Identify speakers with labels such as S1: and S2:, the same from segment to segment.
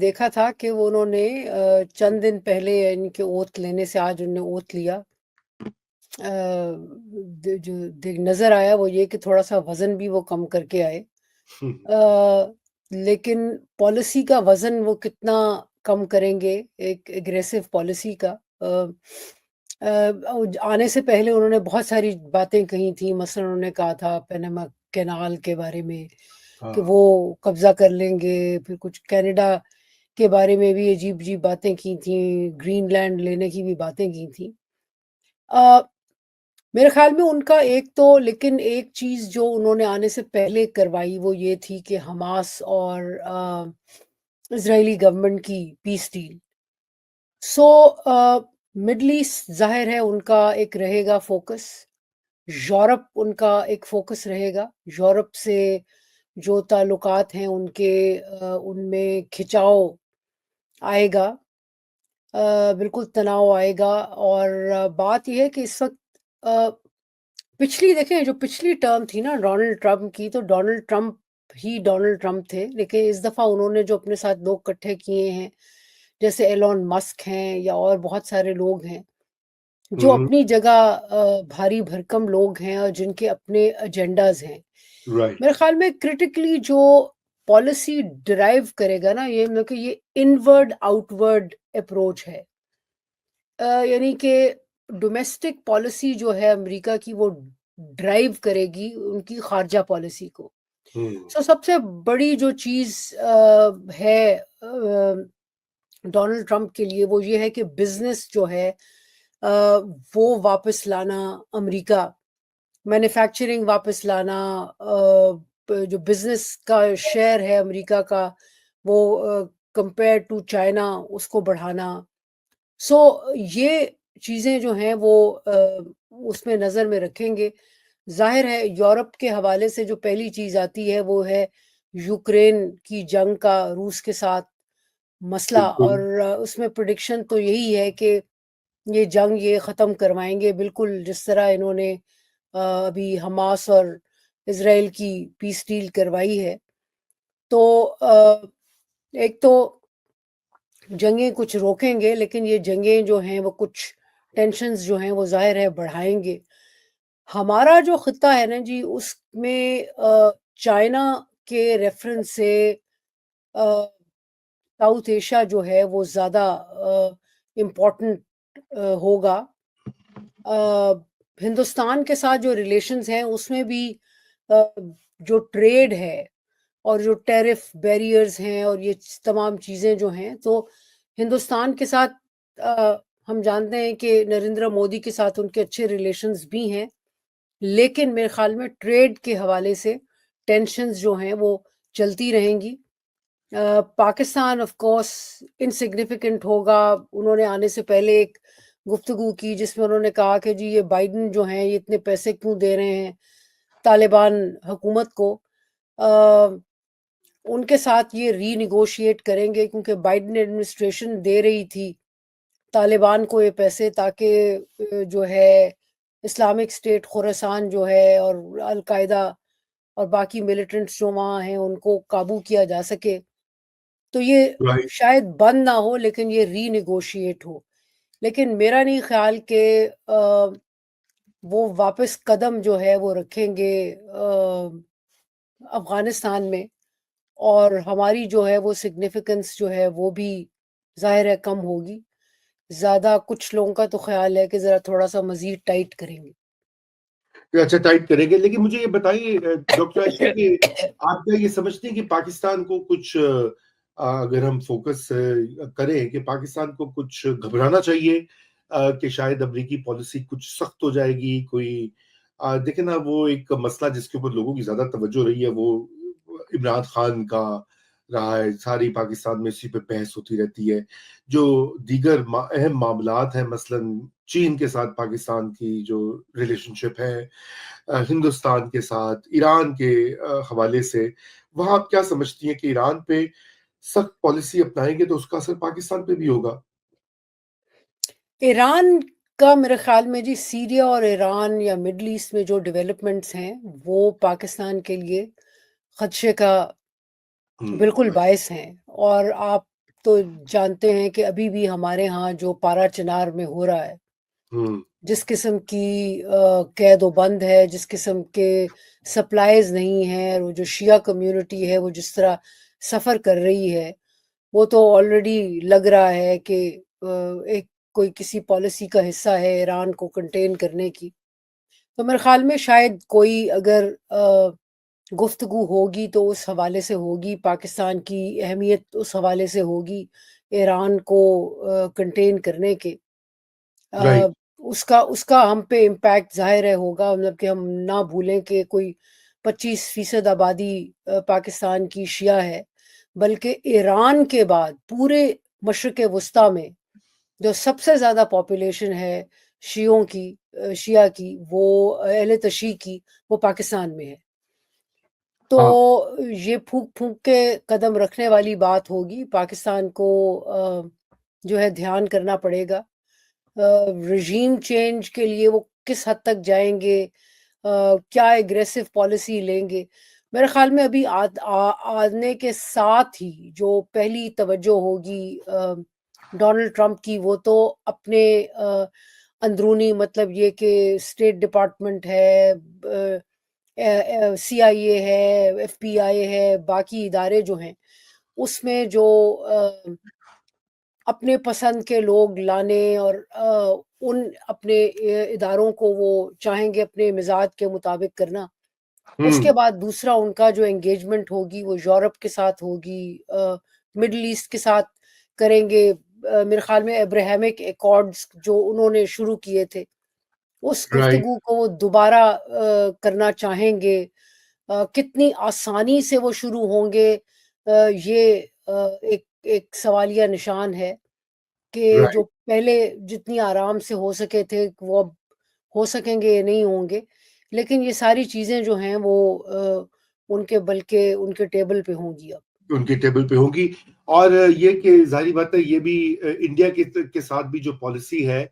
S1: دیکھا تھا کہ وہ انہوں نے چند دن پہلے ان کے اوتھ لینے سے آج انہوں نے اوتھ لیا. جو نظر آیا وہ یہ کہ تھوڑا سا وزن بھی وہ کم کر کے آئے. لیکن پالیسی کا وزن وہ کتنا کم کریں گے ایک اگریسو پالیسی کا. آنے سے پہلے انہوں نے بہت ساری باتیں کہی تھیں. مثلا انہوں نے کہا تھا پینما کینال کے بارے میں کہ وہ قبضہ کر لیں گے. پھر کچھ کینیڈا کے بارے میں بھی عجیب عجیب باتیں کی تھیں. گرین لینڈ لینے کی بھی باتیں کی تھیں. میرے خیال میں ان کا لیکن ایک چیز جو انہوں نے آنے سے پہلے کروائی وہ یہ تھی کہ حماس اور اسرائیلی گورنمنٹ کی پیس ڈیل. سو مڈل ایسٹ ظاہر ہے ان کا ایک رہے گا فوکس. یورپ ان کا ایک فوکس رہے گا. یورپ سے جو تعلقات ہیں ان میں کھچاؤ آئے گا. بالکل تناؤ آئے گا. اور بات یہ ہے کہ اس وقت پچھلی ٹرم تھی نا ڈونلڈ ٹرمپ کی, تو ڈونلڈ ٹرمپ تھے. لیکن اس دفعہ انہوں نے جو اپنے ساتھ لوگ اکٹھے کیے ہیں جیسے ایلون مسک ہیں یا اور بہت سارے لوگ ہیں جو اپنی جگہ بھاری بھرکم لوگ ہیں اور جن کے اپنے ایجنڈاز ہیں. میرے خیال میں کرٹیکلی جو پالیسی ڈرائیو کرے گا نا یہ انورڈ آؤٹ ورڈ اپروچ ہے. یعنی کہ ڈومیسٹک پالیسی جو ہے امریکہ کی وہ ڈرائیو کرے گی ان کی خارجہ پالیسی کو. سب سے بڑی جو چیز ہے ڈونلڈ ٹرمپ کے لیے وہ یہ ہے کہ بزنس جو ہے وہ واپس لانا امریکہ, مینوفیکچرنگ واپس لانا, جو بزنس کا شیئر ہے امریکہ کا وہ کمپیئر ٹو چائنا اس کو بڑھانا. سو یہ چیزیں جو ہیں وہ اس میں نظر میں رکھیں گے. ظاہر ہے یورپ کے حوالے سے جو پہلی چیز آتی ہے وہ ہے یوکرین کی جنگ کا روس کے ساتھ مسئلہ. اور اس میں پریڈکشن تو یہی ہے کہ یہ جنگ یہ ختم کروائیں گے بالکل جس طرح انہوں نے ابھی حماس اور اسرائیل کی پیس ڈیل کروائی ہے. تو ایک تو جنگیں کچھ روکیں گے لیکن یہ جنگیں جو ہیں وہ کچھ ٹینشنز جو ہیں وہ ظاہر ہے بڑھائیں گے. ہمارا جو خطہ ہے نا جی اس میں چائنا کے ریفرنس سے ساؤتھ ایشیا جو ہے وہ زیادہ امپورٹنٹ ہوگا. ہندوستان کے ساتھ جو ریلیشنز ہیں اس میں بھی جو ٹریڈ ہے اور جو ٹیرف بیریئرز ہیں اور یہ تمام چیزیں جو ہیں تو ہندوستان کے ساتھ ہم جانتے ہیں کہ نریندر مودی کے ساتھ ان کے اچھے ریلیشنز بھی ہیں. لیکن میرے خیال میں ٹریڈ کے حوالے سے ٹینشنز جو ہیں وہ چلتی رہیں گی. پاکستان آف کورس انسگنیفیکنٹ ہوگا. انہوں نے آنے سے پہلے ایک گفتگو کی جس میں انہوں نے کہا کہ جی یہ بائیڈن جو ہیں یہ اتنے پیسے کیوں دے رہے ہیں طالبان حکومت کو. ان کے ساتھ یہ ری نیگوشیٹ کریں گے کیونکہ بائیڈن ایڈمنسٹریشن دے رہی تھی طالبان کو یہ پیسے تاکہ جو ہے اسلامک اسٹیٹ خوراسان جو ہے اور القاعدہ اور باقی ملیٹنٹس جو وہاں ہیں ان کو قابو کیا جا سکے. تو یہ شاید بند نہ ہو لیکن یہ ری نیگوشیٹ ہو. لیکن میرا نہیں خیال کہ وہ واپس قدم جو ہے وہ رکھیں گے افغانستان میں. اور ہماری جو ہے وہ سگنیفیکنس جو ہے وہ بھی ظاہر ہے کم ہوگی. زیادہ کچھ لوگوں کا تو خیال ہے کہ ذرا تھوڑا سا مزید ٹائٹ کریں گے.
S2: اچھا ٹائٹ کریں گے. لیکن مجھے یہ بتائیے ڈاکٹر عائشہ کہ آپ کیا یہ سمجھتے ہیں کہ پاکستان کو کچھ اگر ہم فوکس کریں کہ پاکستان کو کچھ گھبرانا چاہیے کہ شاید امریکی پالیسی کچھ سخت ہو جائے گی؟ کوئی دیکھیں نا وہ ایک مسئلہ جس کے اوپر لوگوں کی زیادہ توجہ رہی ہے وہ عمران خان کا رہا ہے. ساری پاکستان میں اسی پہ بحث ہوتی رہتی ہے. جو دیگر اہم معاملات ہیں مثلا چین کے ساتھ پاکستان کی جو ریلیشن شپ ہے, ہندوستان کے ساتھ, ایران کے حوالے سے, وہاں آپ کیا سمجھتی ہیں کہ ایران پہ سخت پالیسی اپنائیں گے تو اس کا اثر پاکستان پہ بھی ہوگا؟
S1: ایران کا میرے خیال میں جی سیریا اور ایران یا مڈل ایسٹ میں جو ڈیولپمنٹس ہیں وہ پاکستان کے لیے خدشے کا بالکل باعث ہیں. اور آپ تو جانتے ہیں کہ ابھی بھی ہمارے ہاں جو پارا چنار میں ہو رہا ہے، جس قسم کی قید و بند ہے، جس قسم کے سپلائیز نہیں ہیں، اور وہ جو شیعہ کمیونٹی ہے وہ جس طرح سفر کر رہی ہے، وہ تو آلریڈی لگ رہا ہے کہ ایک کوئی کسی پالیسی کا حصہ ہے ایران کو کنٹین کرنے کی. تو میرے خیال میں شاید کوئی اگر گفتگو ہوگی تو اس حوالے سے ہوگی، پاکستان کی اہمیت اس حوالے سے ہوگی ایران کو کنٹین کرنے کے.
S2: رائٹ
S1: اس کا ہم پہ امپیکٹ ظاہر ہے ہوگا، مطلب کہ ہم نہ بھولیں کہ کوئی 25% آبادی پاکستان کی شیعہ ہے، بلکہ ایران کے بعد پورے مشرق وسطیٰ میں جو سب سے زیادہ پاپولیشن ہے شیعوں کی، شیعہ کی، وہ اہل تشیع کی، وہ پاکستان میں ہے. تو یہ پھونک پھونک کے قدم رکھنے والی بات ہوگی. پاکستان کو جو ہے دھیان کرنا پڑے گا رژیم چینج کے لیے، وہ کس حد تک جائیں گے، کیا ایگریسو پالیسی لیں گے. میرے خیال میں ابھی آنے کے ساتھ ہی جو پہلی توجہ ہوگی ڈونلڈ ٹرمپ کی، وہ تو اپنے اندرونی، مطلب یہ کہ اسٹیٹ ڈپارٹمنٹ ہے، سی آئی اے ہے، ایف بی آئی ہے، باقی ادارے جو ہیں اس میں جو اپنے پسند کے لوگ لانے اور ان اپنے اداروں کو وہ چاہیں گے اپنے مزاج کے مطابق کرنا. اس کے بعد دوسرا ان کا جو انگیجمنٹ ہوگی وہ یورپ کے ساتھ ہوگی، مڈل ایسٹ کے ساتھ کریں گے. میرے خیال میں ابراہیمک ایکارڈز جو انہوں نے شروع کیے تھے، اس
S2: رائٹ
S1: گفتگو کو وہ دوبارہ کرنا چاہیں گے. کتنی آسانی سے وہ شروع ہوں گے، یہ ایک سوالیہ نشان ہے کہ جو
S2: رائٹ
S1: پہلے جتنی آرام سے ہو سکے تھے وہ اب ہو سکیں گے یا نہیں ہوں گے. لیکن یہ ساری چیزیں جو ہیں وہ ان کے ٹیبل پہ ہوں گی اب.
S2: ان کے ٹیبل پہ ہوگی. اور یہ کہ ظاہری بات ہے، یہ بھی انڈیا کے ساتھ بھی جو پالیسی ہے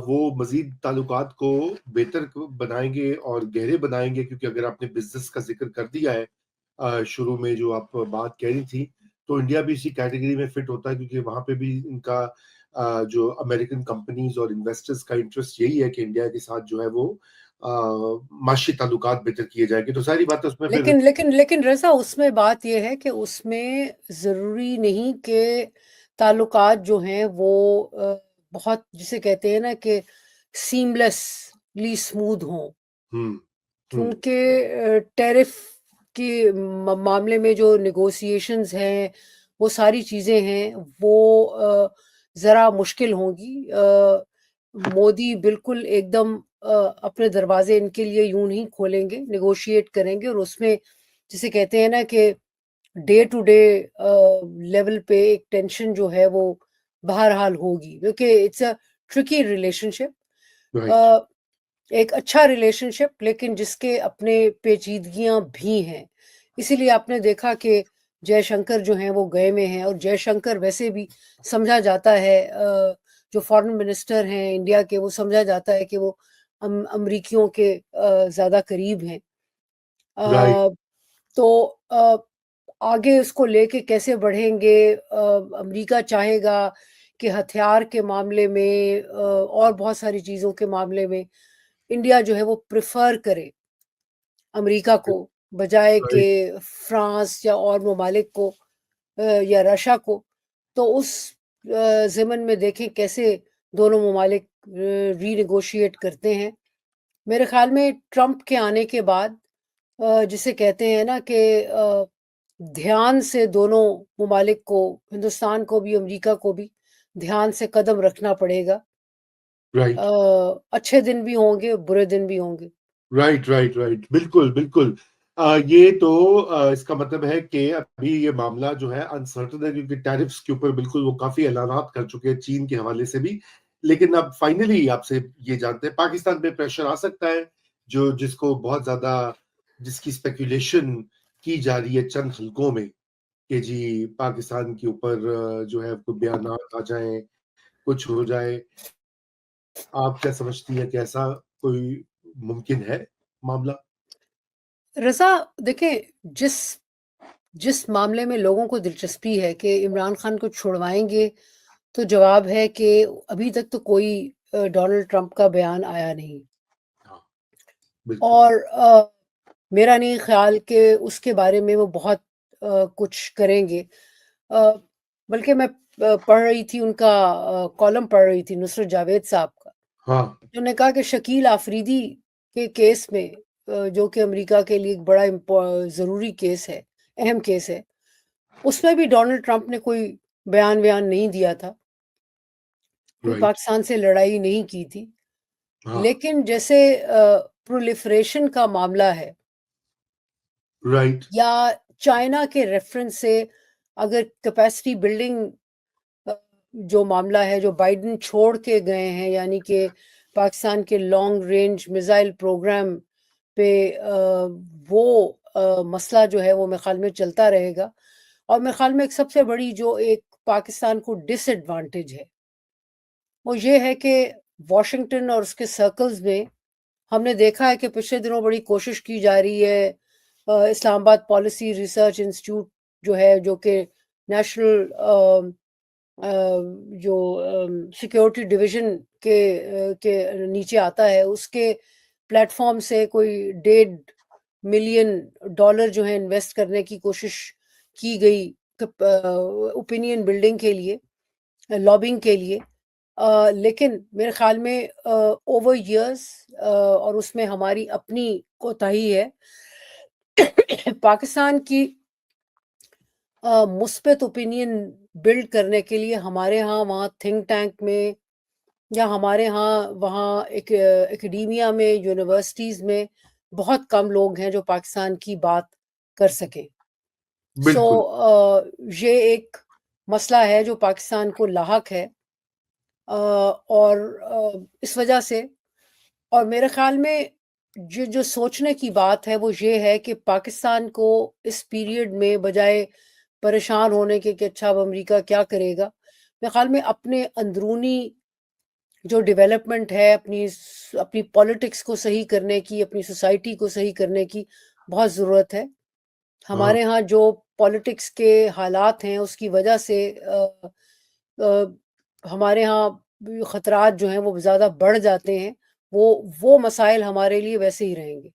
S2: وہ مزید تعلقات کو بہتر بنائیں گے اور گہرے بنائیں گے. کیونکہ اگر آپ نے بزنس کا ذکر کر دیا ہے شروع میں جو آپ بات کہہ رہی تھی، تو انڈیا بھی اسی کیٹیگری میں فٹ ہوتا ہے، کیونکہ وہاں پہ بھی ان کا جو امریکن کمپنیز اور انویسٹرز کا انٹرسٹ یہی ہے کہ انڈیا کے ساتھ جو ہے وہ معاشی تعلقات بہتر کیے جائیں گے. تو ساری بات اس میں پھر
S1: لیکن رضا، اس میں بات یہ ہے کہ اس میں ضروری نہیں کہ تعلقات جو ہیں وہ بہت جسے کہتے ہیں نا کہ سیملیسلی اسموتھ ہوں. کیونکہ ٹیرف کے معاملے میں جو نیگوسیشنز ہیں، وہ ساری چیزیں ہیں، وہ ذرا مشکل ہوں گی. مودی بالکل ایک دم اپنے دروازے ان کے لیے یوں نہیں کھولیں گے، نیگوشیٹ کریں گے. اور اس میں جسے کہتے ہیں نا کہ ڈے ٹو ڈے لیول پہ ایک ٹینشن جو ہے وہ بہرحال ہوگی، کیونکہ it's a tricky relationship,
S2: right
S1: ایک اچھا ریلیشن شپ، لیکن جس کے اپنے پیچیدگیاں بھی ہیں. اسی لیے آپ نے دیکھا کہ جے شنکر جو ہیں وہ گئے میں ہیں، اور جے شنکر ویسے بھی سمجھا جاتا ہے، جو فارن منسٹر ہیں انڈیا کے، وہ سمجھا جاتا ہے کہ وہ امریکیوں کے زیادہ قریب ہیں.
S2: رائٹ
S1: تو آگے اس کو لے کے کیسے بڑھیں گے؟ امریکہ چاہے گا کہ ہتھیار کے معاملے میں اور بہت ساری چیزوں کے معاملے میں انڈیا جو ہے وہ پریفر کرے امریکہ کو، بجائے کہ
S2: رائٹ
S1: فرانس یا اور ممالک کو یا رشیا کو. تو اس ضمن میں دیکھیں کیسے دونوں ممالک ری نیگوشیٹ کرتے ہیں. میرے خیال میں ٹرمپ کے آنے کے بعد جسے کہتے ہیں نا کہ دھیان سے دونوں ممالک کو، ہندوستان کو بھی امریکہ کو بھی دھیان سے قدم رکھنا پڑے گا.
S2: رائٹ
S1: اچھے دن بھی ہوں گے، برے دن بھی ہوں گے.
S2: رائٹ رائٹ رائٹ بالکل بالکل. یہ تو اس کا مطلب ہے کہ ابھی یہ معاملہ جو ہے انسرٹن ہے، کیونکہ ٹیرفز کے اوپر بالکل وہ کافی اعلانات کر چکے ہیں چین کے حوالے سے بھی. لیکن اب فائنلی آپ سے یہ جانتے ہیں پاکستان پہ پریشر آ سکتا ہے، جس کو بہت زیادہ، جس کی اسپیکولیشن کی جا رہی ہے چند حلقوں میں کہ جی پاکستان کے اوپر جو ہے کوئی بیانات آ جائیں، کچھ ہو جائے. آپ کیا سمجھتی ہیں کہ ایسا کوئی ممکن ہے معاملہ؟
S1: رضا دیکھیں، جس جس معاملے میں لوگوں کو دلچسپی ہے کہ عمران خان کو چھڑوائیں گے، تو جواب ہے کہ ابھی تک تو کوئی ڈونلڈ ٹرمپ کا بیان آیا نہیں،
S2: ہاں بالکل
S1: اور میرا نہیں خیال کہ اس کے بارے میں وہ بہت کچھ کریں گے. بلکہ میں پڑھ رہی تھی ان کا کالم پڑھ رہی تھی نصرت جاوید صاحب کا،
S2: ہاں
S1: جنہوں نے کہا کہ شکیل آفریدی کے کیس میں جو کہ امریکہ کے لیے ایک بڑا ضروری کیس ہے، اہم کیس ہے، اس میں بھی ڈونلڈ ٹرمپ نے کوئی بیان نہیں دیا تھا، کوئی
S2: رائٹ
S1: پاکستان سے لڑائی نہیں کی تھی.
S2: ہاں
S1: لیکن جیسے پرولیفریشن کا معاملہ ہے
S2: رائٹ
S1: یا چائنا کے ریفرنس سے اگر کیپیسٹی بلڈنگ جو معاملہ ہے جو بائیڈن چھوڑ کے گئے ہیں، یعنی کہ پاکستان کے لانگ رینج میزائل پروگرام پہ وہ مسئلہ جو ہے وہ میرے خیال میں چلتا رہے گا. اور میرے خیال میں ایک سب سے بڑی جو ایک پاکستان کو ڈس ایڈوانٹیج ہے وہ یہ ہے کہ واشنگٹن اور اس کے سرکلز میں ہم نے دیکھا ہے کہ پچھلے دنوں بڑی کوشش کی جا رہی ہے. اسلام آباد پالیسی ریسرچ انسٹیٹیوٹ جو ہے، جو کہ نیشنل جو سیکیورٹی ڈویژن کے نیچے آتا ہے، اس کے پلیٹ فارم سے کوئی $1.5 ملین جو ہے انویسٹ کرنے کی کوشش کی گئی اوپینین بلڈنگ کے لیے، لابنگ کے لیے. لیکن میرے خیال میں اوور ایئرس اور اس میں ہماری اپنی کوتاہی ہے. پاکستان کی مثبت اوپینین بلڈ کرنے کے لیے ہمارے ہاں وہاں تھنک ٹینک میں یا ہمارے ہاں وہاں اکیڈیمیا میں، یونیورسٹیز میں بہت کم لوگ ہیں جو پاکستان کی بات کر سکیں. سو
S2: بالکل
S1: یہ ایک مسئلہ ہے جو پاکستان کو لاحق ہے، اور اس وجہ سے، اور میرے خیال میں جو سوچنے کی بات ہے وہ یہ ہے کہ پاکستان کو اس پیریڈ میں بجائے پریشان ہونے کے کہ اچھا اب امریکہ کیا کرے گا، میرے خیال میں اپنے اندرونی جو ڈیولپمنٹ ہے، اپنی پالیٹکس کو صحیح کرنے کی، اپنی سوسائٹی کو صحیح کرنے کی بہت ضرورت ہے.
S2: ہاں
S1: ہمارے ہاں جو پالیٹکس کے حالات ہیں اس کی وجہ سے ہمارے ہاں خطرات جو ہیں وہ زیادہ بڑھ جاتے ہیں. وہ مسائل ہمارے لیے ویسے ہی رہیں گے.